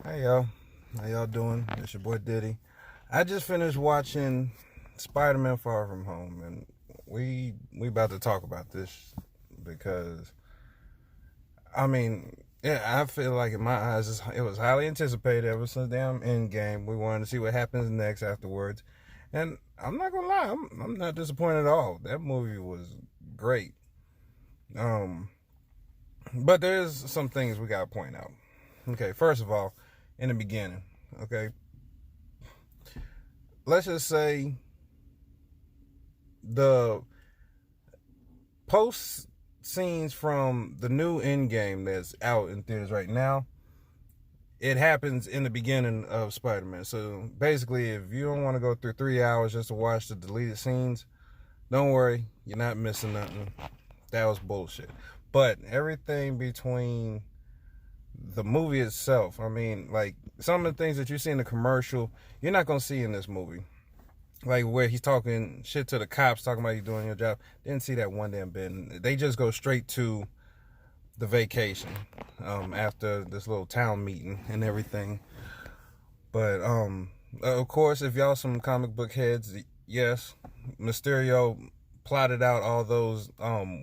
Hey y'all, how y'all doing? It's your boy Diddy. I just finished watching Spider-Man Far From Home, and we about to talk about this because yeah, I feel like in my eyes it was highly anticipated ever since damn Endgame. We wanted to see what happens next afterwards, and I'm not gonna lie, I'm not disappointed at all. That movie was great. Um, but there's some things we gotta point out. Okay, first of all, in the beginning, okay, let's just say the post scenes from the new Endgame that's out in theaters right now, it happens in the beginning of Spider-Man. So basically, if you don't want to go through 3 hours just to watch the deleted scenes, don't worry, you're not missing nothing. That was bullshit. But everything between the movie itself, like some of the things that you see in the commercial, you're not going to see in this movie. Like where he's talking shit to the cops, talking about you doing your job. Didn't see that one damn bit. They just go straight to the vacation after this little town meeting and everything. But of course, if y'all some comic book heads, yes, Mysterio plotted out all those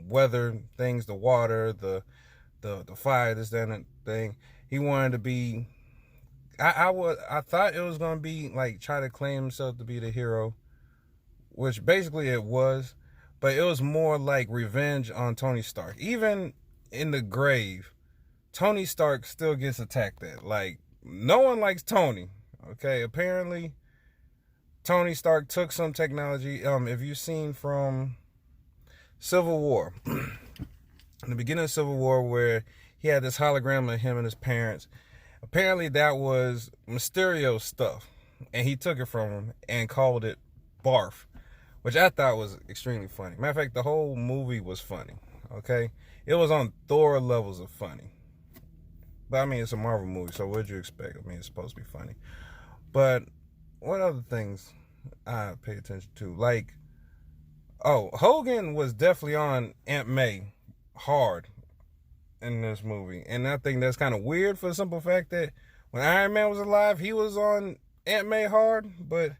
weather things, the water, the fire, this, that, and thing. He wanted to be. I thought it was gonna be like try to claim himself to be the hero, which basically it was, but it was more like revenge on Tony Stark. Even in the grave, Tony Stark still gets attacked at. Like, no one likes Tony. Okay, apparently Tony Stark took some technology. If you've seen from Civil War, in the beginning of Civil War, where he had this hologram of him and his parents. Apparently that was Mysterio's stuff, and he took it from him and called it Barf, which I thought was extremely funny. Matter of fact, the whole movie was funny, okay? It was on Thor levels of funny. But I mean, it's a Marvel movie, so what'd you expect? I mean, it's supposed to be funny. But what other things I pay attention to? Like, oh, Hogan was definitely on Aunt May hard in this movie. And I think that's kind of weird for the simple fact that when Iron Man was alive, he was on Aunt May hard. But,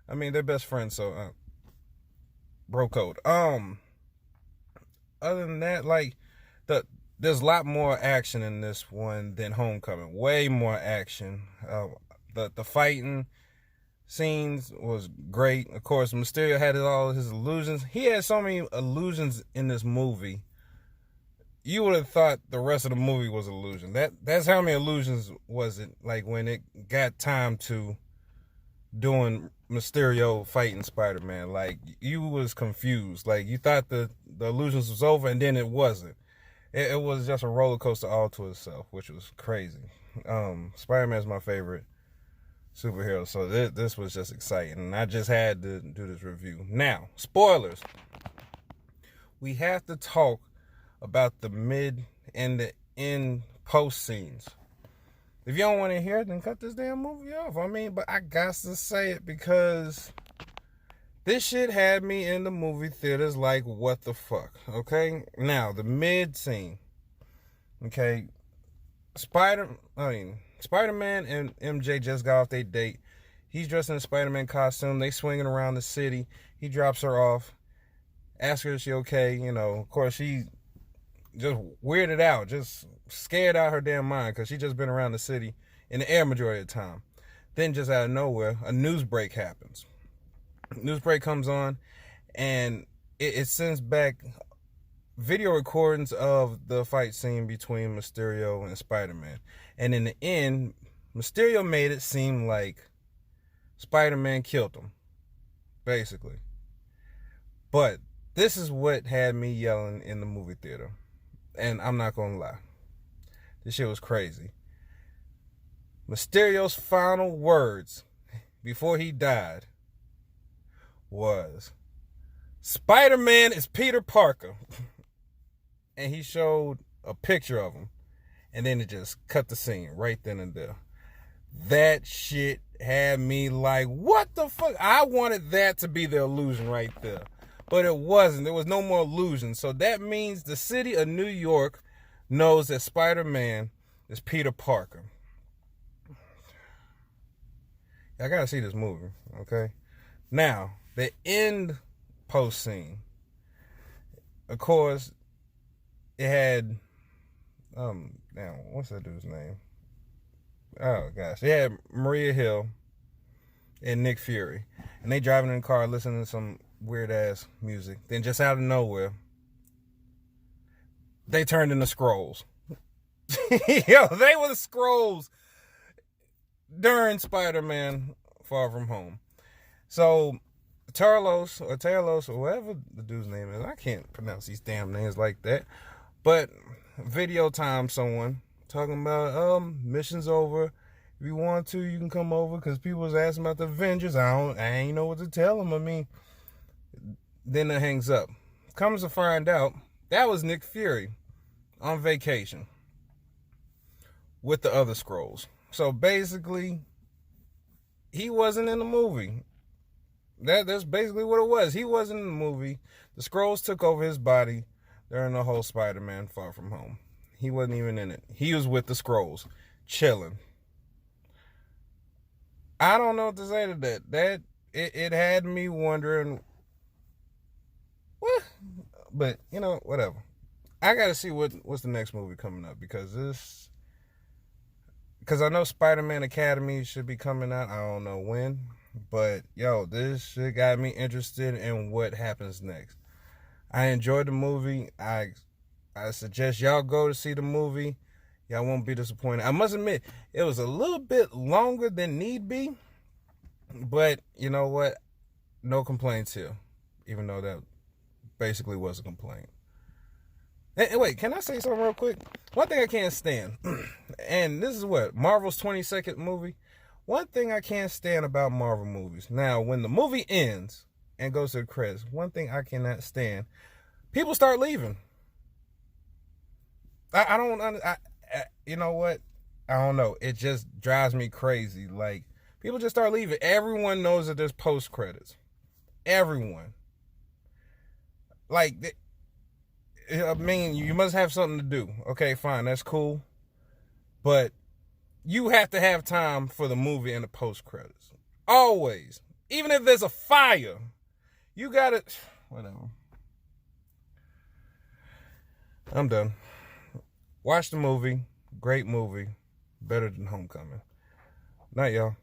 I mean, they're best friends, so bro code. Other than that, like, there's a lot more action in this one than Homecoming. Way more action. The fighting scenes was great. Of course, Mysterio had all his illusions. He had so many illusions in this movie. You would have thought the rest of the movie was illusion. That's how many illusions was it? Like when it got time to doing Mysterio fighting Spider-Man, like you was confused. Like you thought the illusions was over, and then it wasn't. It was just a roller coaster all to itself, which was crazy. Spider-Man's my favorite superhero, so this was just exciting, and I just had to do this review. Now, spoilers. We have to talk about the mid and the end post scenes. If you don't want to hear it, then cut this damn movie off. But I got to say it because this shit had me in the movie theaters like, what the fuck, okay? Now, the mid scene, okay? Spider-Man and MJ just got off their date. He's dressed in a Spider-Man costume. They swinging around the city. He drops her off, asks her if she okay. You know, of course, she just weirded out, just scared out her damn mind because she just been around the city in the air majority of the time. Then just out of nowhere, a news break happens. News break comes on, and it sends back video recordings of the fight scene between Mysterio and Spider-Man. And in the end, Mysterio made it seem like Spider-Man killed him, basically. But this is what had me yelling in the movie theater. And I'm not gonna lie, this shit was crazy. Mysterio's final words before he died was, Spider-Man is Peter Parker. And he showed a picture of him, and then it just cut the scene right then and there. That shit had me like, what the fuck? I wanted that to be the illusion right there. But it wasn't. There was no more illusion. So that means the city of New York knows that Spider-Man is Peter Parker. I gotta see this movie, okay? Now, the end post scene, of course, it had now what's that dude's name? Oh gosh, it had Maria Hill and Nick Fury, and they driving in the car listening to some weird ass music. Then just out of nowhere, they turned into scrolls. Yo, they were the scrolls during Spider-Man Far From Home. So Talos, or whatever the dude's name is, I can't pronounce these damn names like that. But video time someone talking about mission's over. If you want to, you can come over, because people was asking about the Avengers. I ain't know what to tell them. I mean, then it hangs up. Comes to find out, that was Nick Fury on vacation with the other scrolls. So basically, he wasn't in the movie. That's basically what it was. He wasn't in the movie. The scrolls took over his body during the whole Spider-Man Far From Home. He wasn't even in it. He was with the scrolls, chilling. I don't know what to say to that. It had me wondering what, but you know, whatever. I gotta see what's the next movie coming up, because I know Spider-Man Academy should be coming out. I don't know when, but yo, this shit got me interested in what happens next. I enjoyed the movie. I suggest y'all go to see the movie. Y'all won't be disappointed. I must admit, it was a little bit longer than need be, but you know what? No complaints here, even though that basically was a complaint. Hey, wait, can I say something real quick? One thing I can't stand, and this is what, Marvel's 22nd movie? One thing I can't stand about Marvel movies. Now, when the movie ends and goes to the credits, one thing I cannot stand, people start leaving. I don't, you know what? I don't know. It just drives me crazy. Like, people just start leaving. Everyone knows that there's post credits. Everyone. Like, I mean, you must have something to do. Okay, fine, that's cool. But you have to have time for the movie and the post credits. Always. Even if there's a fire, you gotta, whatever. I'm done. Watch the movie. Great movie. Better than Homecoming. Night, y'all.